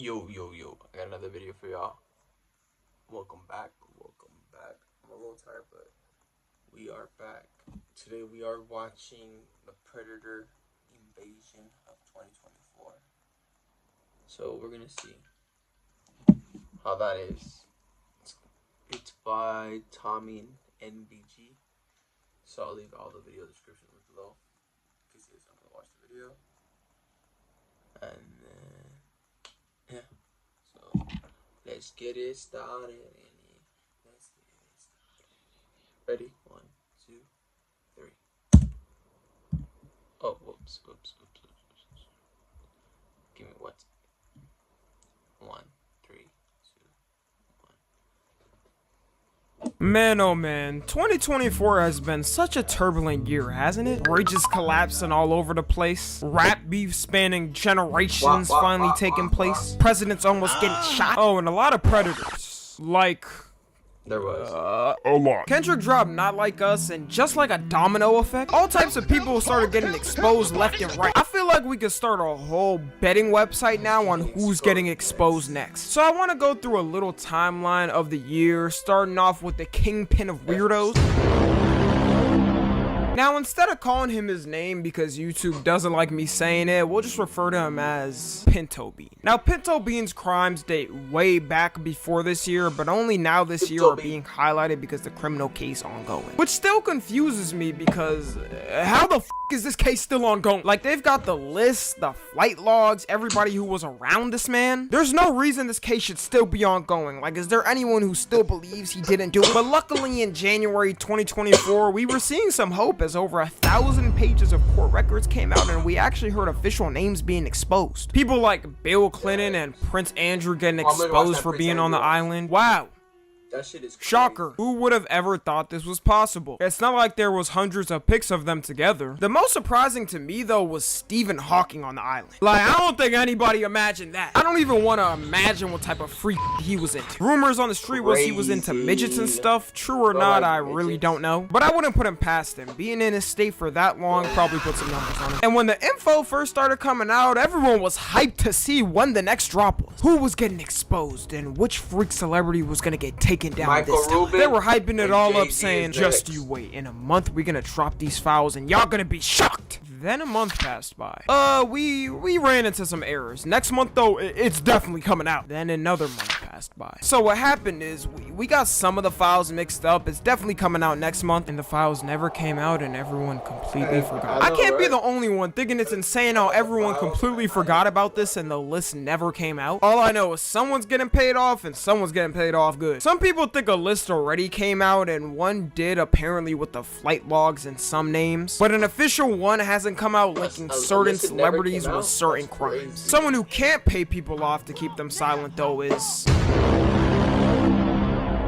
Yo, I got another video for y'all. Welcome back. I'm a little tired, but we are back. Today we are watching the Predator Invasion of 2024. So we're gonna see how that is. It's by Tommy NBG. So I'll leave all the video descriptions below in case you guys want to watch the video. And yeah, so let's get it started. Ready? 1, 2, 3. Oh, whoops. Give me what? 1, 3, 2, 1. Man, oh man, 2024 has been such a turbulent year, hasn't it? Rages collapsing all over the place, rap beef spanning generations finally taking place, presidents almost getting shot. Oh, and a lot of predators, like... There was a lot. Kendrick dropped Not Like Us, and just like a domino effect, all types of people started getting exposed left and right. I feel like we could start a whole betting website now on who's getting exposed next. So I want to go through a little timeline of the year, starting off with the kingpin of weirdos. Now, instead of calling him his name because YouTube doesn't like me saying it, we'll just refer to him as Pinto Bean. Now, Pinto Bean's crimes date way back before this year, but only now this year are being highlighted because the criminal case ongoing. Which still confuses me because how the f is this case still ongoing? Like, they've got the list, the flight logs, everybody who was around this man. There's no reason this case should still be ongoing. Like, is there anyone who still believes he didn't do it? But luckily in January 2024, we were seeing some hope as over 1,000 pages of court records came out and we actually heard official names being exposed. People like Bill Clinton and Prince Andrew getting exposed for being on the island. Wow. that shit is crazy. Shocker. Who would have ever thought this was possible? It's not like there was hundreds of pics of them together. The most surprising to me though was Stephen Hawking on the island. Like, I don't think anybody imagined that. I don't even want to imagine what type of freak he was into. Rumors on the street was he was into midgets and stuff. True or not, I really don't know. But I wouldn't put him past him. Being in his state for that long probably put some numbers on him. And when the info first started coming out, everyone was hyped to see when the next drop was. Who was getting exposed and which freak celebrity was gonna get taken down Michael this time. Rubin, They were hyping it all up Jay-Z saying, and just Jax. you wait. In a month, we're gonna drop these files and y'all gonna be shocked. Then a month passed by. We ran into some errors. Next month though, it's definitely coming out. Then another month passed by. So what happened is we got some of the files mixed up. It's definitely coming out next month, and the files never came out and everyone completely forgot. I can't be the only one thinking it's insane how everyone completely forgot about this and the list never came out. All I know is someone's getting paid off and someone's getting paid off good. Some people think a list already came out, and one did apparently with the flight logs and some names, but an official one hasn't come out linking certain celebrities with certain crimes. Someone who can't pay people off to keep them silent though is...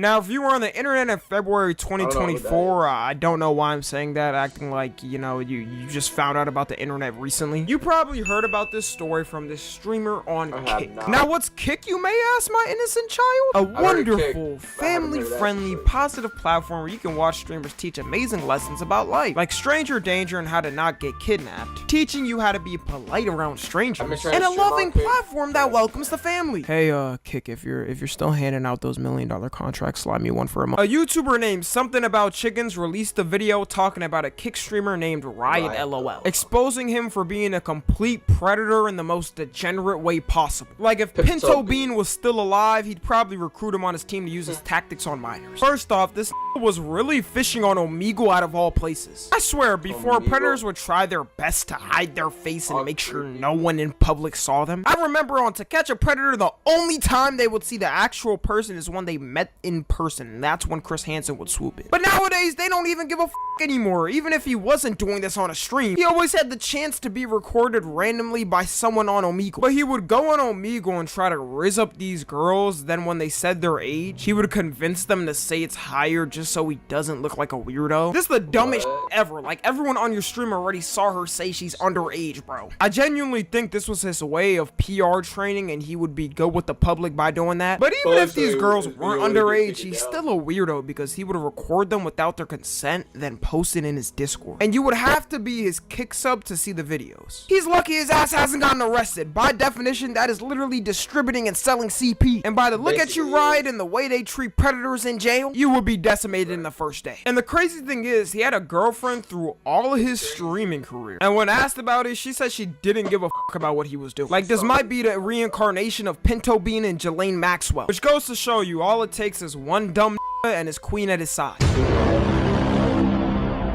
Now, if you were on the internet in February 2024, I don't know why I'm saying that, acting like, you know, you just found out about the internet recently. You probably heard about this story from this streamer on Kick. Now, what's Kick, you may ask, my innocent child? A wonderful, family-friendly, positive platform where you can watch streamers teach amazing lessons about life, like stranger danger and how to not get kidnapped, teaching you how to be polite around strangers, and a loving platform that welcomes the family. Hey, Kick, if you're still handing out those $1 million contracts, slide me one for a month. A YouTuber named Something About Chickens released a video talking about a Kick streamer named Ryan LOL, exposing him for being a complete predator in the most degenerate way possible. Like, if Pinto Bean was still alive, he'd probably recruit him on his team to use his tactics on minors. First off, this was really fishing on Omegle out of all places. I swear, before predators would try their best to hide their face and make sure no one in public saw them, I remember on To Catch a Predator, the only time they would see the actual person is when they met in person, and that's when Chris Hansen would swoop in. But nowadays, they don't even give a f anymore. Even if he wasn't doing this on a stream, he always had the chance to be recorded randomly by someone on Omegle. But he would go on Omegle and try to rizz up these girls, then when they said their age, he would convince them to say it's higher just so he doesn't look like a weirdo. This is the dumbest ever. Like, everyone on your stream already saw her say she's underage, bro. I genuinely think this was his way of PR training, and he would be good with the public by doing that. But even if these girls weren't underage, age, he's still a weirdo because he would record them without their consent, then post it in his Discord. And you would have to be his kick sub to see the videos. He's lucky his ass hasn't gotten arrested. By definition, that is literally distributing and selling CP. And by the look at you ride and the way they treat predators in jail, you would be decimated in the first day. And the crazy thing is, he had a girlfriend through all of his streaming career. And when asked about it, she said she didn't give a fuck about what he was doing. Like, this might be the reincarnation of Pinto Bean and Jelaine Maxwell. Which goes to show you, all it takes is one dumb and his queen at his side.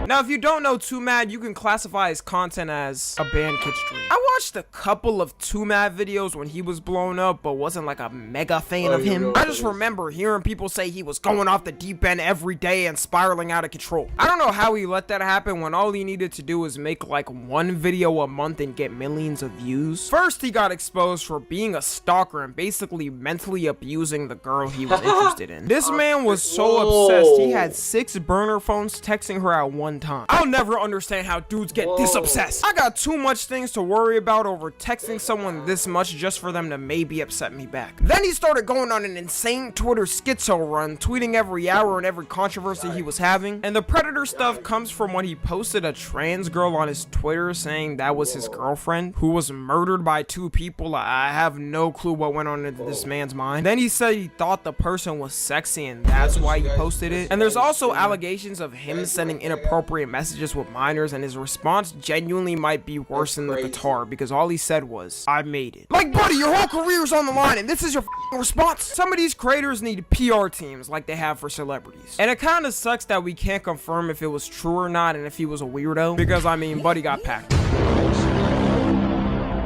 Now, if you don't know Too Mad, you can classify his content as a banned kid stream. I watched a couple of Too Mad videos when he was blown up, but wasn't like a mega fan of him. I just remember hearing people say he was going off the deep end every day and spiraling out of control. I don't know how he let that happen when all he needed to do was make like one video a month and get millions of views. First, he got exposed for being a stalker and basically mentally abusing the girl he was interested in. This man was so obsessed, he had 6 burner phones texting her at one time. I'll never understand how dudes get this obsessed. I got too much things to worry about over texting someone this much just for them to maybe upset me back. Then he started going on an insane Twitter schizo run, tweeting every hour and every controversy he was having. And the predator stuff comes from when he posted a trans girl on his Twitter saying that was his girlfriend, who was murdered by 2 people. I have no clue what went on in this man's mind. Then he said he thought the person was sexy and that's why he posted it. And there's also allegations of him sending inappropriate messages with minors, and his response genuinely might be worse than the guitar because all he said was, "I made it." Like, buddy, your whole career's on the line and this is your response? Some of these creators need PR teams like they have for celebrities. And it kind of sucks that we can't confirm if it was true or not and if he was a weirdo, because I mean, buddy got packed.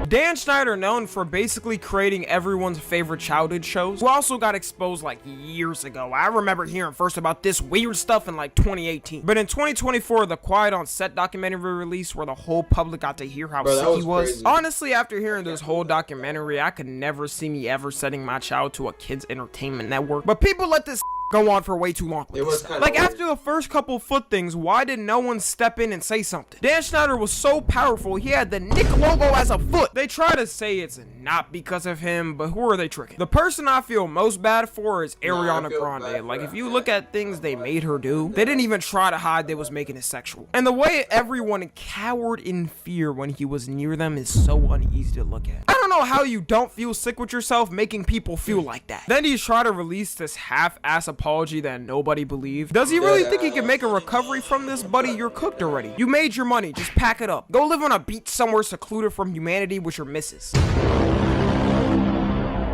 Dan Schneider, known for basically creating everyone's favorite childhood shows, who also got exposed like years ago. I remember hearing first about this weird stuff in like 2018. But in 2024, the Quiet on Set documentary released where the whole public got to hear how sick he was. Crazy. Honestly, after hearing this whole documentary, I could never see me ever sending my child to a kids entertainment network. But people let this go on for way too long. It was like, after the first couple foot things, why did no one step in and say something? Dan Schneider was so powerful, he had the Nick logo as a foot. They try to say it's not because of him, but who are they tricking? The person I feel most bad for is Ariana Grande. Like, if you look at things they made her do, they didn't even try to hide they was making it sexual. And the way everyone cowered in fear when he was near them is so uneasy to look at. I don't know how you don't feel sick with yourself making people feel like that. Then he tried to release this half-ass apology that nobody believed. Does he really think he can make a recovery from this? Buddy, you're cooked already. You made your money, just pack it up. Go live on a beach somewhere secluded from humanity with your missus.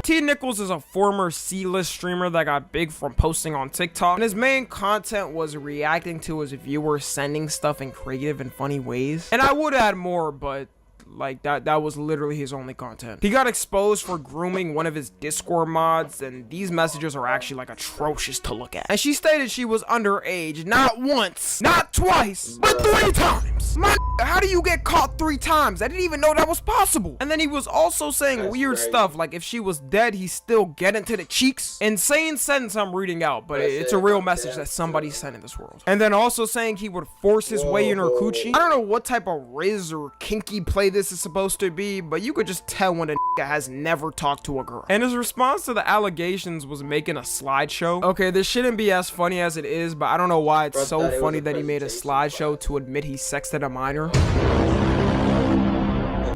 T. Nichols is a former C-list streamer that got big from posting on TikTok, and his main content was reacting to his viewers sending stuff in creative and funny ways. And I would add more, but like that was literally his only content. He got exposed for grooming one of his Discord mods, and these messages are actually like atrocious to look at. And she stated she was underage not once, not twice, but 3 times. My how do you get caught 3 times? I didn't even know that was possible. And then he was also saying weird stuff like if she was dead, he's still getting to the cheeks. Insane sentence I'm reading out, but it's a real message that somebody sent in this world. And then also saying he would force his way in her coochie. I don't know what type of riz or kinky play this is supposed to be, but you could just tell when a has never talked to a girl. And his response to the allegations was making a slideshow. Okay, this shouldn't be as funny as it is, but I don't know why it's so funny that he made a slideshow to admit he sexted a minor.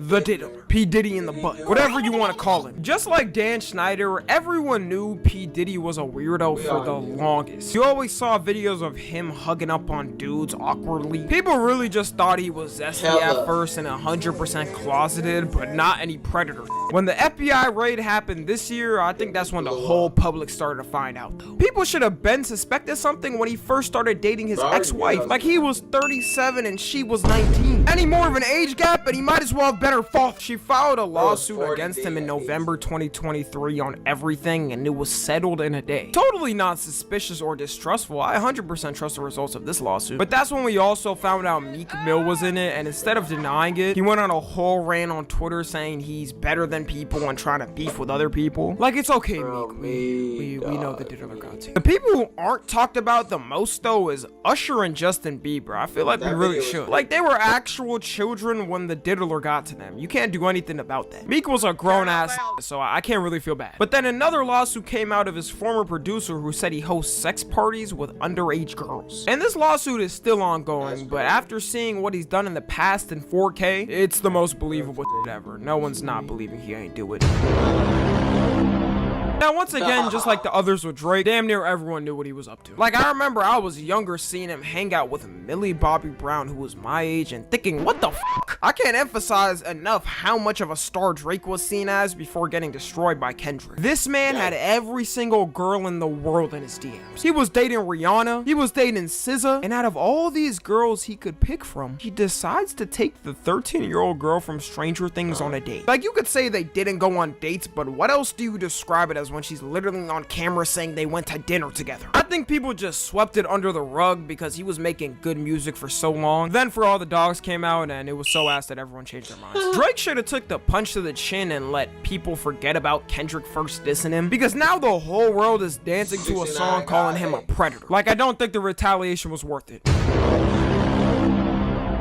The Diddler. P. Diddy in the butt. Whatever you want to call him. Just like Dan Schneider, everyone knew P. Diddy was a weirdo for the longest. You always saw videos of him hugging up on dudes awkwardly. People really just thought he was zesty at first and 100% closeted, but not any predator. When the FBI raid happened this year, I think that's when the whole public started to find out though. People should have been suspected something when he first started dating his ex-wife. Like he was 37 and she was 19. Any more of an age gap and he might as well have been her father. She filed a lawsuit against him in November 2023 on everything, and it was settled in a day. Totally not suspicious or distrustful. I 100% trust the results of this lawsuit. But that's when we also found out Meek Mill was in it, and instead of denying it, he went on a whole rant on Twitter saying he's better than people and trying to beef with other people. Like, it's okay, Meek. We know the Diddler got to. The people who aren't talked about the most, though, is Usher and Justin Bieber. I feel like we really should. Like, they were actual children when the Diddler got to them. You can't do anything about that. Meek was a grown-ass, so I can't really feel bad. But then another lawsuit came out of his former producer who said he hosts sex parties with underage girls. And this lawsuit is still ongoing, but after seeing what he's done in the past in 4K, it's the most believable shit ever. No one's not believing he ain't do it. Now, once again, just like the others with Drake, damn near everyone knew what he was up to. Like, I remember I was younger seeing him hang out with Millie Bobby Brown, who was my age, and thinking, what the fuck? I can't emphasize enough how much of a star Drake was seen as before getting destroyed by Kendrick. This man had every single girl in the world in his DMs. He was dating Rihanna, he was dating SZA, and out of all these girls he could pick from, he decides to take the 13-year-old girl from Stranger Things on a date. Like, you could say they didn't go on dates, but what else do you describe it as when she's literally on camera saying they went to dinner together? I think people just swept it under the rug because he was making good music for so long. Then For All the Dogs came out and it was so ass that everyone changed their minds. Drake should have took the punch to the chin and let people forget about Kendrick first dissing him, because now the whole world is dancing to a song calling him a predator. Like, I don't think the retaliation was worth it.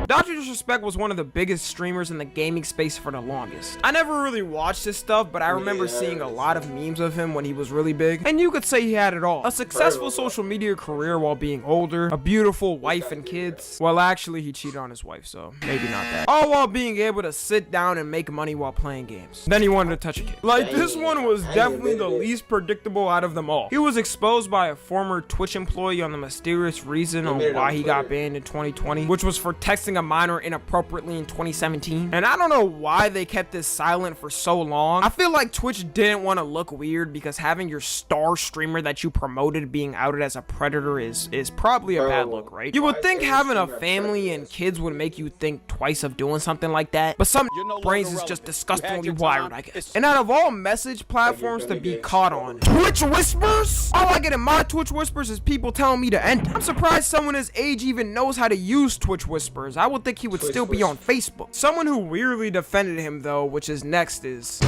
Dr. Disrespect was one of the biggest streamers in the gaming space for the longest. I never really watched his stuff, but I remember seeing a lot of memes of him when he was really big, and you could say he had it all. A successful social media career while being older, a beautiful wife and kids. Well, actually, he cheated on his wife, so maybe not that. All while being able to sit down and make money while playing games. Then he wanted to touch a kid. Like, this one was definitely the least predictable out of them all. He was exposed by a former Twitch employee on the mysterious reason on why he got banned in 2020, which was for texting a minor inappropriately in 2017. And I don't know why they kept this silent for so long. I feel like Twitch didn't want to look weird, because having your star streamer that you promoted being outed as a predator is probably a bad look, right? You would think having a family and kids would make you think twice of doing something like that, but some brains is just disgustingly wired, I guess. And out of all message platforms to be caught on, Twitch Whispers? All I get in my Twitch Whispers is people telling me to end it. I'm surprised someone his age even knows how to use Twitch Whispers. I would think he would still be on Facebook. Someone who weirdly defended him though, which is next, is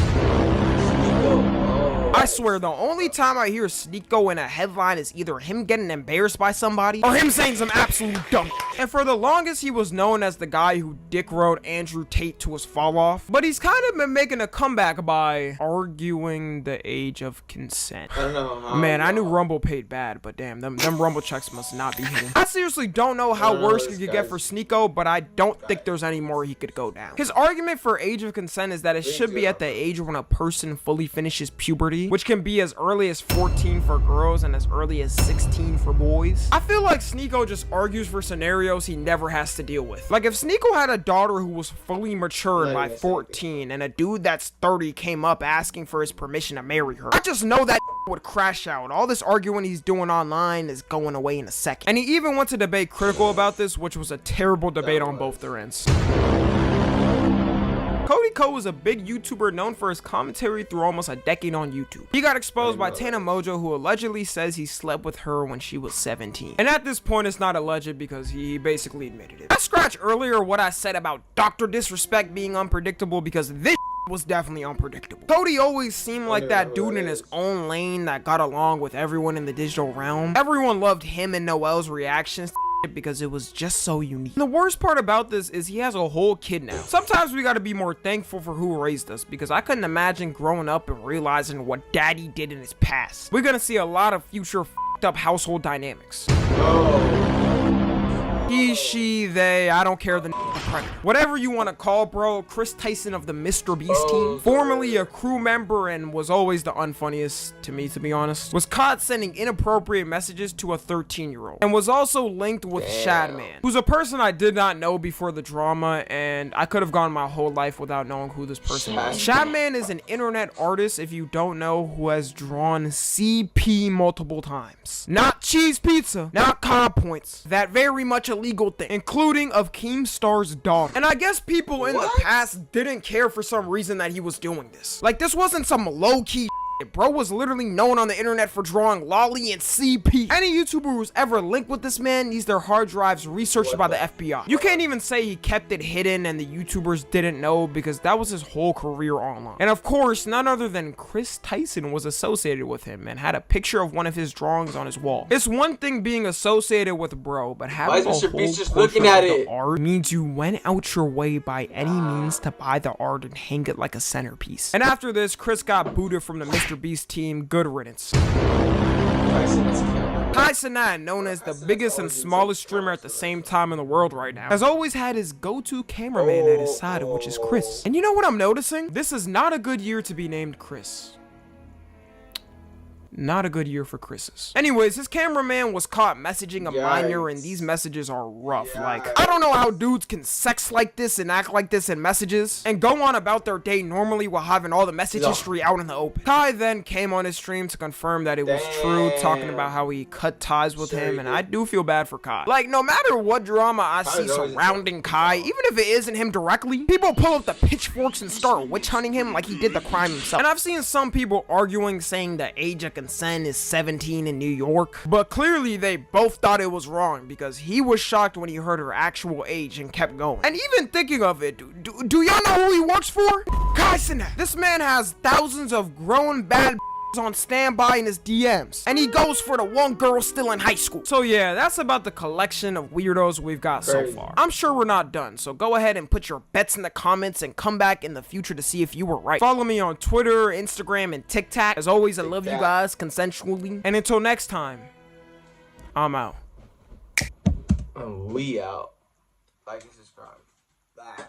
I swear, the only time I hear Sneako in a headline is either him getting embarrassed by somebody or him saying some absolute dumb. And for the longest, he was known as the guy who dick rode Andrew Tate to his fall off. But he's kind of been making a comeback by arguing the age of consent. I don't know how. Man, I knew Rumble paid bad, but damn, them Rumble checks must not be hitting. I seriously don't know how worse he could get for Sneako, but I don't think there's any more he could go down. His argument for age of consent is that it should be at the age when a person fully finishes puberty, which can be as early as 14 for girls and as early as 16 for boys. I feel like Sneako just argues for scenarios he never has to deal with. Like, if Sneako had a daughter who was fully matured by 14 and a dude that's 30 came up asking for his permission to marry her, I just know that would crash out. All this arguing he's doing online is going away in a second. And he even went to debate Critical about this, which was a terrible debate on both their ends. Cody Ko is a big YouTuber known for his commentary through almost a decade on YouTube. He got exposed by Tana Mojo, who allegedly says he slept with her when she was 17. And at this point, it's not alleged because he basically admitted it. I scratched earlier what I said about Dr. Disrespect being unpredictable, because this was definitely unpredictable. Cody always seemed like that dude in his own lane that got along with everyone in the digital realm. Everyone loved him and Noel's reactions because it was just so unique. And the worst part about this is he has a whole kid now. Sometimes we gotta be more thankful for who raised us, because I couldn't imagine growing up and realizing what daddy did in his past. We're gonna see a lot of future f***ed up household dynamics. He, she, they, I don't care, the predator. Whatever you want to call bro, Chris Tyson of the Mr. Beast team, formerly a crew member and was always the unfunniest to me, to be honest, was caught sending inappropriate messages to a 13-year-old and was also linked with Shadman, who's a person I did not know before the drama, and I could have gone my whole life without knowing who this person was. Shadman is an internet artist, if you don't know, who has drawn CP multiple times. Not cheese pizza, not COD points, that very much illegal thing, including of Keemstar's daughter. And I guess people in the past didn't care for some reason that he was doing this. Like, this wasn't some low-key Bro was literally known on the internet for drawing Lolly and CP. Any YouTuber who's ever linked with this man needs their hard drives researched by the FBI. You can't even say he kept it hidden and the YouTubers didn't know, because that was his whole career online. And of course, none other than Chris Tyson was associated with him and had a picture of one of his drawings on his wall. It's one thing being associated with bro, but having a whole just looking at it art means you went out your way by any means to buy the art and hang it like a centerpiece. And after this, Chris got booted from the Mr. Beast team. Good riddance. Kai Cenat, known as the biggest and smallest streamer at the same time in the world right now, has always had his go-to cameraman at his side, which is Chris. And you know what I'm noticing? This is not a good year to be named Chris. Not a good year for Chris's. Anyways, his cameraman was caught messaging a minor, and these messages are rough. Like, I don't know how dudes can sex like this and act like this in messages and go on about their day normally while having all the message history out in the open. Kai then came on his stream to confirm that it was true, talking about how he cut ties with him, and I do feel bad for Kai. Like, no matter what drama I see surrounding Kai, even if it isn't him directly, people pull up the pitchforks and start witch hunting him like he did the crime himself. And I've seen some people arguing, saying the age of consent is 17 in New York, but clearly they both thought it was wrong, because he was shocked when he heard her actual age and kept going. And even thinking of it, do y'all know who he works for? Kai Cenat. This man has thousands of grown bad on standby in his DMs, and he goes for the one girl still in high school. So yeah, that's about the collection of weirdos we've got so far. I'm sure we're not done, so go ahead and put your bets in the comments and come back in the future to see if you were right. Follow me on Twitter, Instagram, and TikTok. As always, I love you guys consensually, and until next time, I'm out. We out. Like and subscribe. Bye.